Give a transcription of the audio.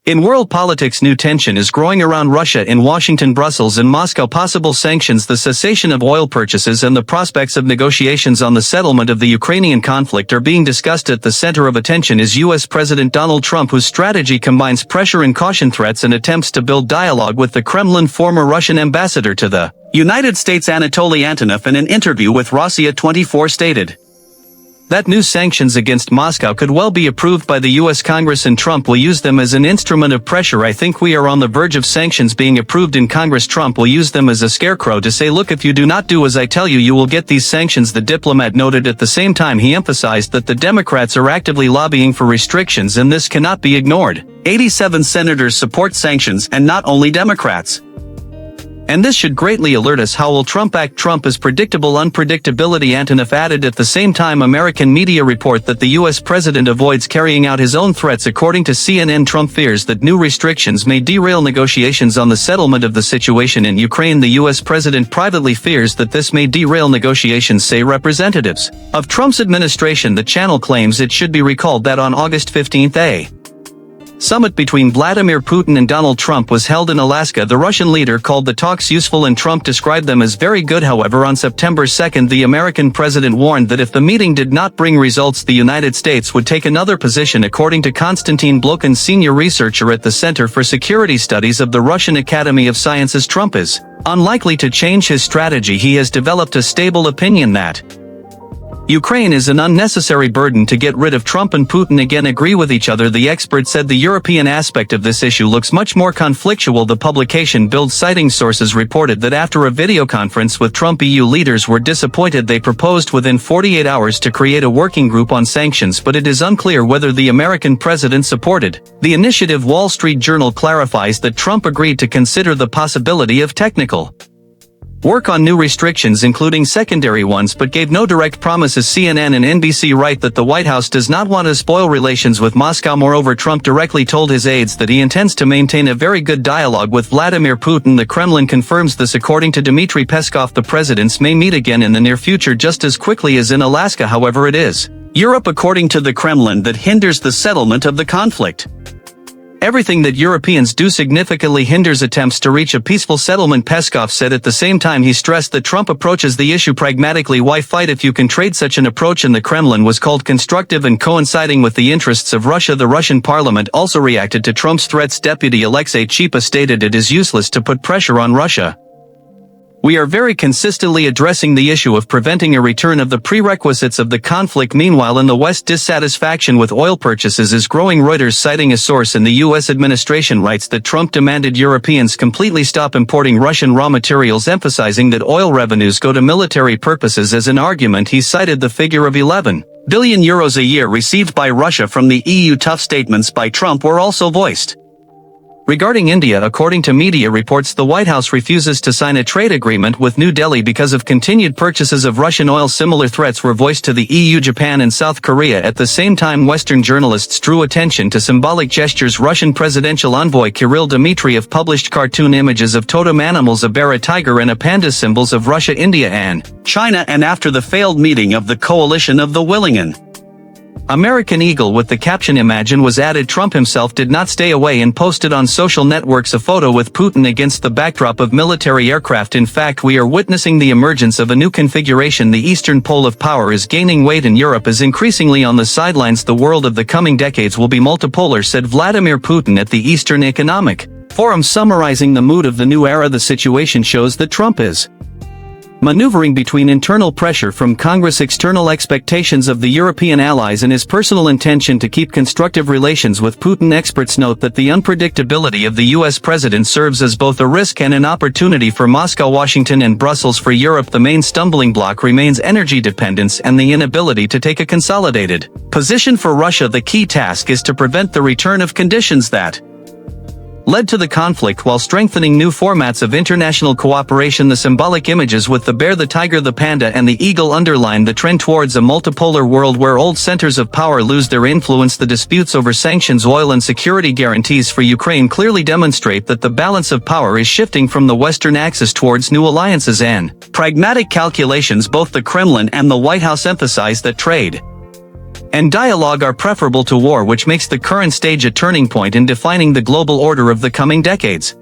In world politics, new tension is growing around Russia in Washington, Brussels and Moscow. Possible sanctions, the cessation of oil purchases and the prospects of negotiations on the settlement of the Ukrainian conflict are being discussed. At the center of attention is U.S. President Donald Trump, whose strategy combines pressure and caution, threats and attempts to build dialogue with the Kremlin. Former Russian ambassador to the United States Anatoly Antonov, in an interview with Russia 24, stated that new sanctions against Moscow could well be approved by the U.S. Congress and Trump will use them as an instrument of pressure. I think we are on the verge of sanctions being approved in Congress. Trump will use them as a scarecrow to say, look, if you do not do as I tell you, you will get these sanctions, the diplomat noted. At the same time, he emphasized that the Democrats are actively lobbying for restrictions and this cannot be ignored. 87 senators support sanctions, and not only Democrats. And this should greatly alert us. How will Trump act? Trump is predictable. Unpredictability, Antonov added. At the same time, American media report that the U.S. president avoids carrying out his own threats. According to CNN, Trump fears that new restrictions may derail negotiations on the settlement of the situation in Ukraine. The U.S. president privately fears that this may derail negotiations, say representatives of Trump's administration. The channel claims it should be recalled that on August 15, a summit between Vladimir Putin and Donald Trump was held in Alaska. The Russian leader called the talks useful and Trump described them as very good. However, on September 2, the American president warned that if the meeting did not bring results, the United States would take another position. According to Konstantin Blokin, senior researcher at the Center for Security Studies of the Russian Academy of Sciences, Trump is unlikely to change his strategy. He has developed a stable opinion that Ukraine is an unnecessary burden to get rid of. Trump and Putin again agree with each other. The expert said the European aspect of this issue looks much more conflictual. The publication Bild, citing sources, reported that after a video conference with Trump, EU leaders were disappointed. They proposed within 48 hours to create a working group on sanctions, but it is unclear whether the American president supported the initiative. Wall Street Journal clarifies that Trump agreed to consider the possibility of technical work on new restrictions, including secondary ones, but gave no direct promises. CNN and NBC write that the White House does not want to spoil relations with Moscow. Moreover, Trump directly told his aides that he intends to maintain a very good dialogue with Vladimir Putin. The Kremlin confirms this. According to Dmitry Peskov, the presidents may meet again in the near future, just as quickly as in Alaska. However, it is Europe, according to the Kremlin, that hinders the settlement of the conflict. Everything that Europeans do significantly hinders attempts to reach a peaceful settlement, Peskov said. At the same time, he stressed that Trump approaches the issue pragmatically. Why fight if you can trade? Such an approach in the Kremlin was called constructive and coinciding with the interests of Russia. The Russian parliament also reacted to Trump's threats. Deputy Alexei Chipa stated it is useless to put pressure on Russia. We are very consistently addressing the issue of preventing a return of the prerequisites of the conflict. Meanwhile, in the West, dissatisfaction with oil purchases is growing. Reuters, citing a source in the U.S. administration, writes that Trump demanded Europeans completely stop importing Russian raw materials, emphasizing that oil revenues go to military purposes. As an argument, he cited the figure of 11 billion euros a year received by Russia from the EU. Tough statements by Trump were also voiced regarding India. According to media reports, the White House refuses to sign a trade agreement with New Delhi because of continued purchases of Russian oil. Similar threats were voiced to the EU, Japan and South Korea. At the same time, Western journalists drew attention to symbolic gestures. Russian presidential envoy Kirill Dmitriev published cartoon images of totem animals, a bear, a tiger and a panda, symbols of Russia, India and China, and after the failed meeting of the coalition of the willing and American Eagle with the caption "Imagine" was added. Trump himself did not stay away and posted on social networks a photo with Putin against the backdrop of military aircraft. In fact, we are witnessing the emergence of a new configuration. The eastern pole of power is gaining weight and Europe is increasingly on the sidelines. The world of the coming decades will be multipolar, said Vladimir Putin at the Eastern Economic Forum, summarizing the mood of the new era. The situation shows that Trump is maneuvering between internal pressure from Congress, external expectations of the European allies and his personal intention to keep constructive relations with Putin. Experts note that the unpredictability of the U.S. president serves as both a risk and an opportunity for Moscow, Washington and Brussels. For Europe, the main stumbling block remains energy dependence and the inability to take a consolidated position. For Russia, the key task is to prevent the return of conditions that led to the conflict while strengthening new formats of international cooperation. The symbolic images with the bear, the tiger, the panda and the eagle underline the trend towards a multipolar world where old centers of power lose their influence. The disputes over sanctions, oil and security guarantees for Ukraine clearly demonstrate that the balance of power is shifting from the Western axis towards new alliances and pragmatic calculations. Both the Kremlin and the White House emphasize that trade and dialogue are preferable to war, which makes the current stage a turning point in defining the global order of the coming decades.